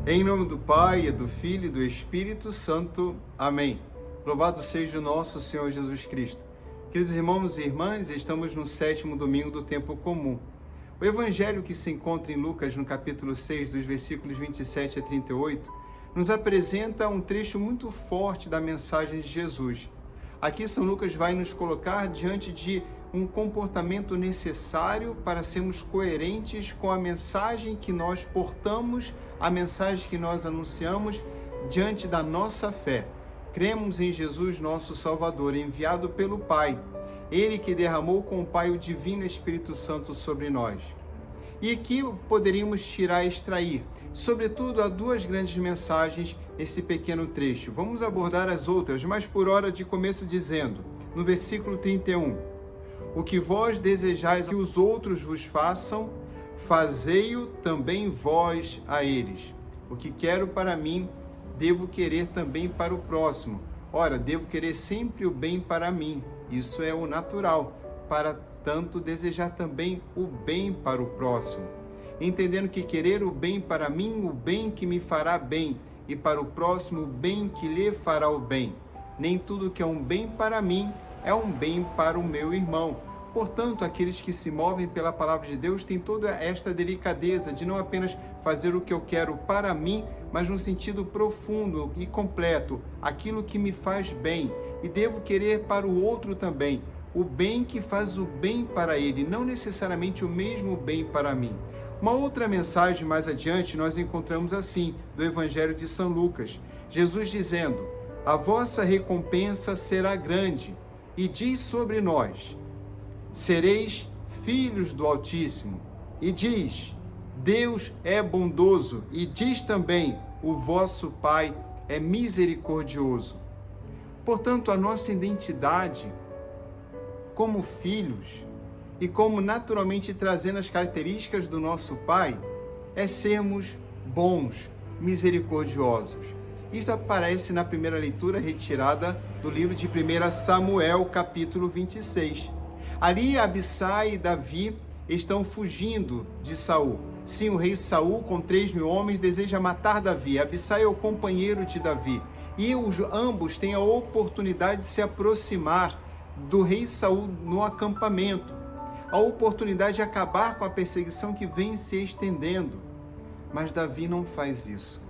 Em nome do Pai, e do Filho e do Espírito Santo. Amém. Louvado seja o nosso Senhor Jesus Cristo. Queridos irmãos e irmãs, estamos no 7º domingo do tempo comum. O evangelho que se encontra em Lucas, no capítulo 6, dos versículos 27 a 38, nos apresenta um trecho muito forte da mensagem de Jesus. Aqui São Lucas vai nos colocar diante de um comportamento necessário para sermos coerentes com a mensagem que nós portamos, a mensagem que nós anunciamos diante da nossa fé. Cremos em Jesus, nosso Salvador, enviado pelo Pai, Ele que derramou com o Pai o Divino Espírito Santo sobre nós. E aqui poderíamos tirar e extrair, sobretudo, há duas grandes mensagens nesse pequeno trecho. Vamos abordar as outras, mas por hora de começo dizendo, no versículo 31, o que vós desejais que os outros vos façam, fazei-o também vós a eles. O que quero para mim, devo querer também para o próximo. Ora, devo querer sempre o bem para mim. Isso é o natural, para tanto desejar também o bem para o próximo. Entendendo que querer o bem para mim, o bem que me fará bem, e para o próximo, o bem que lhe fará o bem. Nem tudo que é um bem para mim é um bem para o meu irmão. Portanto, aqueles que se movem pela palavra de Deus têm toda esta delicadeza de não apenas fazer o que eu quero para mim, mas no sentido profundo e completo, aquilo que me faz bem. E devo querer para o outro também, o bem que faz o bem para ele, não necessariamente o mesmo bem para mim. Uma outra mensagem mais adiante nós encontramos assim, do Evangelho de São Lucas. Jesus dizendo, a vossa recompensa será grande, e diz sobre nós, sereis filhos do Altíssimo. E diz, Deus é bondoso. E diz também, o vosso Pai é misericordioso. Portanto, a nossa identidade como filhos e como naturalmente trazendo as características do nosso Pai é sermos bons, misericordiosos. Isto aparece na primeira leitura retirada do livro de 1 Samuel, capítulo 26. Ali Abissai e Davi estão fugindo de Saul. Sim, o rei Saul, com 3.000 homens, deseja matar Davi. Abissai é o companheiro de Davi. E ambos têm a oportunidade de se aproximar do rei Saul no acampamento. A oportunidade de acabar com a perseguição que vem se estendendo. Mas Davi não faz isso.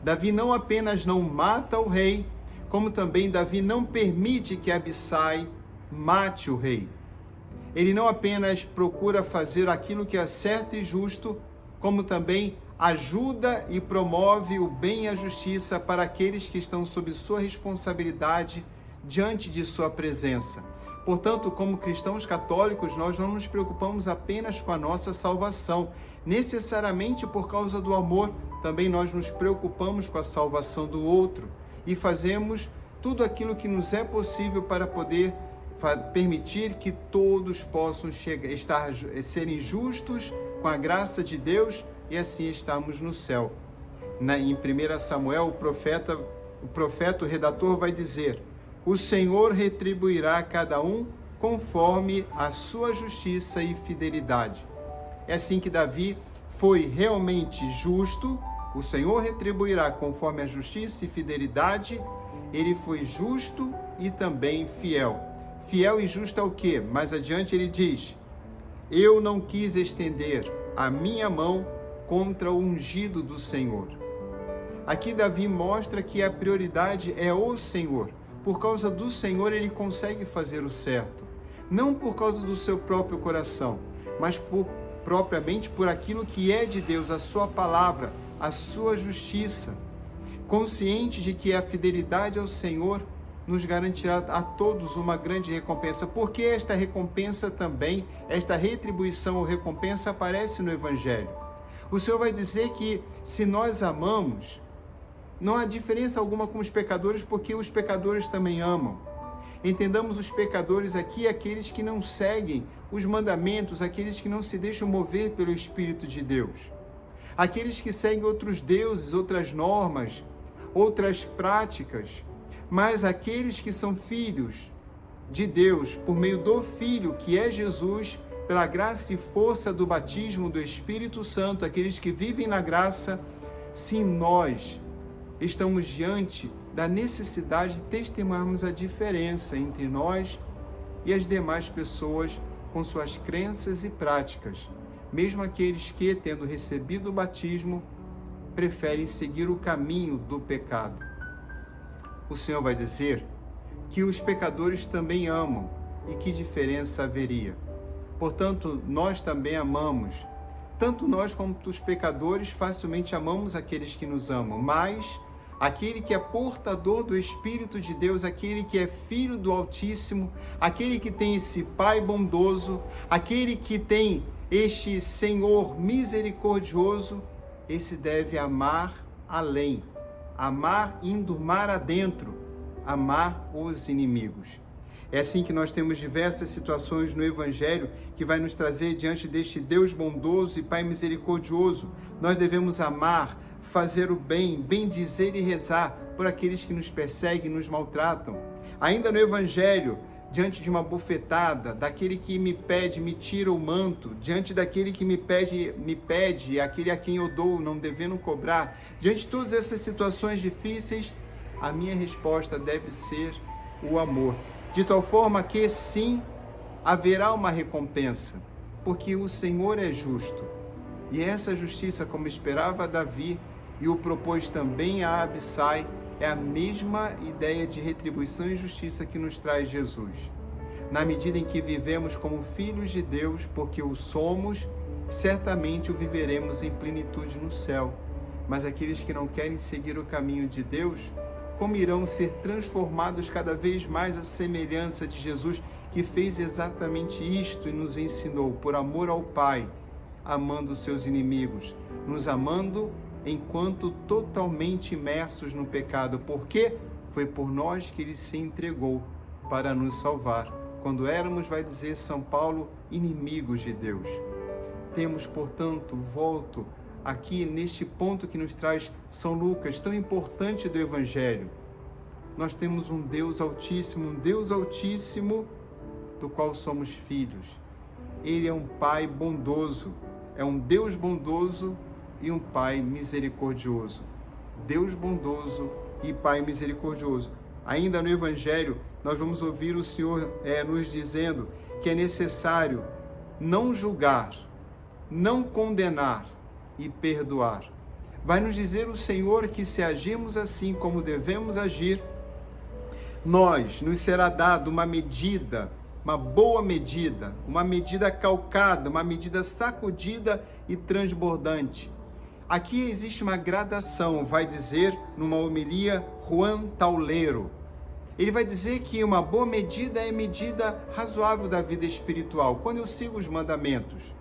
Davi não apenas não mata o rei, como também Davi não permite que Abissai mate o rei. Ele não apenas procura fazer aquilo que é certo e justo, como também ajuda e promove o bem e a justiça para aqueles que estão sob sua responsabilidade diante de sua presença. Portanto, como cristãos católicos, nós não nos preocupamos apenas com a nossa salvação. Necessariamente por causa do amor, também nós nos preocupamos com a salvação do outro e fazemos tudo aquilo que nos é possível para poder permitir que todos possam serem justos com a graça de Deus e assim estarmos no céu. Em 1 Samuel, o profeta, o redator vai dizer, o Senhor retribuirá a cada um conforme a sua justiça e fidelidade. É assim que Davi foi realmente justo, o Senhor retribuirá conforme a justiça e fidelidade, ele foi justo e também fiel. Fiel e justo é o quê? Mais adiante ele diz, eu não quis estender a minha mão contra o ungido do Senhor. Aqui Davi mostra que a prioridade é o Senhor. Por causa do Senhor ele consegue fazer o certo. Não por causa do seu próprio coração, mas propriamente por aquilo que é de Deus, a sua palavra, a sua justiça. Consciente de que a fidelidade ao Senhor nos garantirá a todos uma grande recompensa. Porque esta recompensa também, esta retribuição ou recompensa aparece no Evangelho. O Senhor vai dizer que se nós amamos, não há diferença alguma com os pecadores, porque os pecadores também amam. Entendamos os pecadores aqui, aqueles que não seguem os mandamentos, aqueles que não se deixam mover pelo Espírito de Deus. Aqueles que seguem outros deuses, outras normas, outras práticas, mas aqueles que são filhos de Deus, por meio do Filho, que é Jesus, pela graça e força do batismo do Espírito Santo, aqueles que vivem na graça, Sim, nós estamos diante da necessidade de testemunharmos a diferença entre nós e as demais pessoas com suas crenças e práticas, mesmo aqueles que, tendo recebido o batismo, preferem seguir o caminho do pecado. O Senhor vai dizer que os pecadores também amam, e que diferença haveria? Portanto, nós também amamos. Tanto nós quanto os pecadores facilmente amamos aqueles que nos amam, mas aquele que é portador do Espírito de Deus, aquele que é filho do Altíssimo, aquele que tem esse Pai bondoso, aquele que tem este Senhor misericordioso, esse deve amar além, amar indo mar adentro, amar os inimigos. É assim que nós temos diversas situações no Evangelho que vai nos trazer diante deste Deus bondoso e Pai misericordioso. Nós devemos amar, fazer o bem, bendizer e rezar por aqueles que nos perseguem e nos maltratam. Ainda no Evangelho, diante de uma bufetada, daquele que me pede, me tira o manto, diante daquele que me pede, aquele a quem eu dou, não devendo cobrar, diante de todas essas situações difíceis, a minha resposta deve ser o amor. De tal forma que, sim, haverá uma recompensa, porque o Senhor é justo. E essa justiça, como esperava Davi e o propôs também a Abissai, é a mesma ideia de retribuição e justiça que nos traz Jesus. Na medida em que vivemos como filhos de Deus, porque o somos, certamente o viveremos em plenitude no céu. Mas aqueles que não querem seguir o caminho de Deus, como irão ser transformados cada vez mais à semelhança de Jesus, que fez exatamente isto e nos ensinou, por amor ao Pai, amando os seus inimigos, nos amando enquanto totalmente imersos no pecado, porque foi por nós que Ele se entregou para nos salvar, quando éramos, vai dizer São Paulo, inimigos de Deus. Temos, portanto, volto aqui neste ponto que nos traz São Lucas, tão importante do Evangelho. Nós temos um Deus Altíssimo do qual somos filhos. Ele é um Pai bondoso, é um Deus bondoso e um Pai misericordioso. Deus bondoso e Pai misericordioso. Ainda no Evangelho, nós vamos ouvir o Senhor nos dizendo que é necessário não julgar, não condenar e perdoar. Vai nos dizer o Senhor que se agirmos assim como devemos agir, nos será dado uma medida, uma boa medida, uma medida calcada, uma medida sacudida e transbordante. Aqui existe uma gradação, vai dizer numa homilia Juan Tauleiro. Ele vai dizer que uma boa medida é a medida razoável da vida espiritual, quando eu sigo os mandamentos.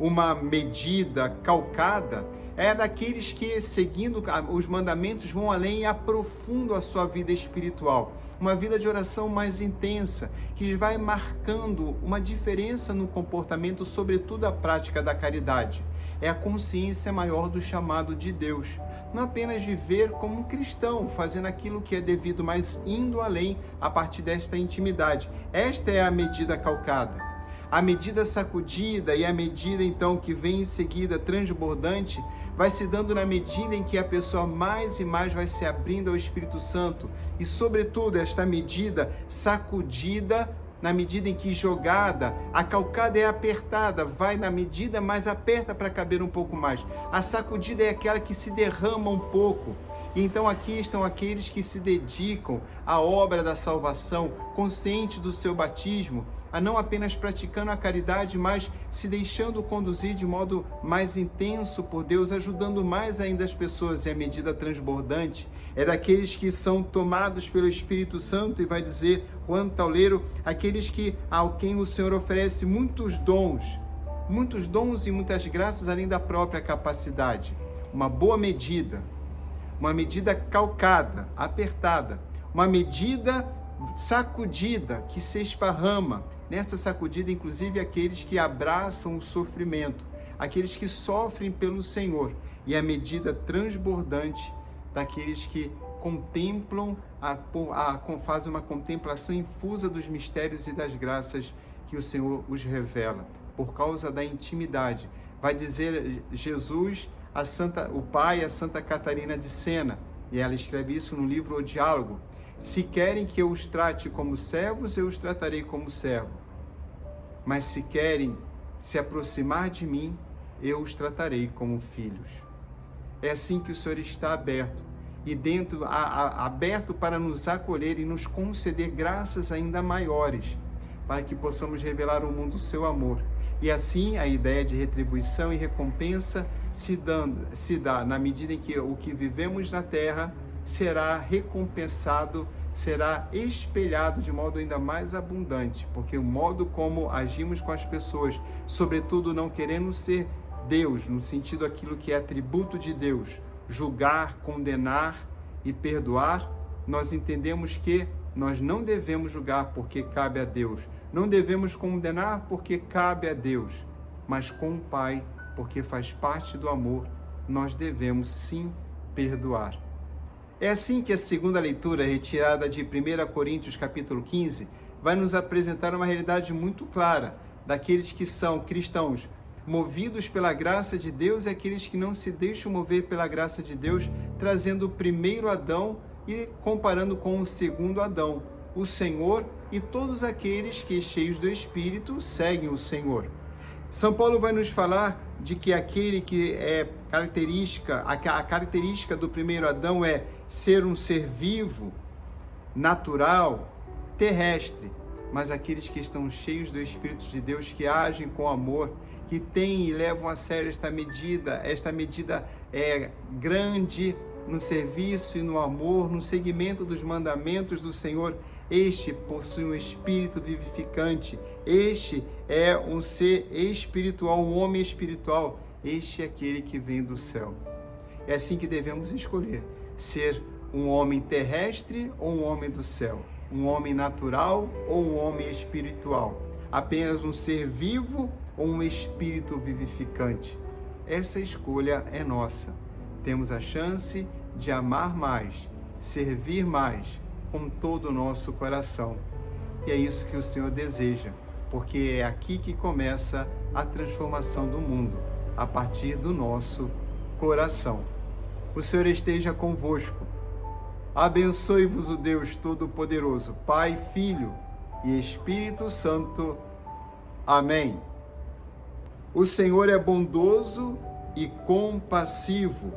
Uma medida calcada é daqueles que, seguindo os mandamentos, vão além e aprofundam a sua vida espiritual. Uma vida de oração mais intensa, que vai marcando uma diferença no comportamento, sobretudo a prática da caridade. É a consciência maior do chamado de Deus. Não apenas viver como um cristão, fazendo aquilo que é devido, mas indo além a partir desta intimidade. Esta é a medida calcada. A medida sacudida e a medida, então, que vem em seguida, transbordante, vai se dando na medida em que a pessoa mais e mais vai se abrindo ao Espírito Santo. E, sobretudo, esta medida sacudida, na medida em que jogada, a calcada é apertada, vai na medida, mas aperta para caber um pouco mais. A sacudida é aquela que se derrama um pouco. E então aqui estão aqueles que se dedicam à obra da salvação, conscientes do seu batismo, a não apenas praticando a caridade, mas se deixando conduzir de modo mais intenso por Deus, ajudando mais ainda as pessoas. E a medida transbordante é daqueles que são tomados pelo Espírito Santo, e vai dizer Juan Tauleiro, aqueles ao quem o Senhor oferece muitos dons e muitas graças além da própria capacidade. Uma boa medida, uma medida calcada, apertada, uma medida sacudida que se esparrama. Nessa sacudida, inclusive, aqueles que abraçam o sofrimento, aqueles que sofrem pelo Senhor, e a medida transbordante daqueles que contemplam, fazem uma contemplação infusa dos mistérios e das graças que o Senhor os revela, por causa da intimidade. Vai dizer Jesus o pai, a Santa Catarina de Sena, e ela escreve isso no livro O Diálogo: se querem que eu os trate como servos, eu os tratarei como servo. Mas se querem se aproximar de mim, eu os tratarei como filhos. É assim que o Senhor está aberto, e aberto para nos acolher e nos conceder graças ainda maiores, para que possamos revelar ao mundo o seu amor. E assim a ideia de retribuição e recompensa se dá na medida em que o que vivemos na terra será recompensado, será espelhado de modo ainda mais abundante, porque o modo como agimos com as pessoas, sobretudo não querendo ser Deus, no sentido aquilo que é atributo de Deus, julgar, condenar e perdoar, nós entendemos que nós não devemos julgar porque cabe a Deus, não devemos condenar porque cabe a Deus, mas com o Pai, porque faz parte do amor, nós devemos sim perdoar. É assim que a segunda leitura, retirada de 1 Coríntios capítulo 15, vai nos apresentar uma realidade muito clara daqueles que são cristãos, movidos pela graça de Deus, e aqueles que não se deixam mover pela graça de Deus, trazendo o primeiro Adão e comparando com o segundo Adão, o Senhor, e todos aqueles que, cheios do Espírito, seguem o Senhor. São Paulo vai nos falar de que aquele que é a característica do primeiro Adão é ser um ser vivo, natural, terrestre, mas aqueles que estão cheios do Espírito de Deus, que agem com amor, que têm e levam a sério esta medida é grande no serviço e no amor, no seguimento dos mandamentos do Senhor. Este possui um espírito vivificante, este é um ser espiritual, um homem espiritual, este é aquele que vem do céu. É assim que devemos escolher, ser um homem terrestre ou um homem do céu, um homem natural ou um homem espiritual, apenas um ser vivo ou um espírito vivificante. Essa escolha é nossa. Temos a chance de amar mais, servir mais, com todo o nosso coração. E é isso que o Senhor deseja, porque é aqui que começa a transformação do mundo, a partir do nosso coração. O Senhor esteja convosco. Abençoe-vos o Deus Todo-Poderoso, Pai, Filho e Espírito Santo. Amém. O Senhor é bondoso e compassivo.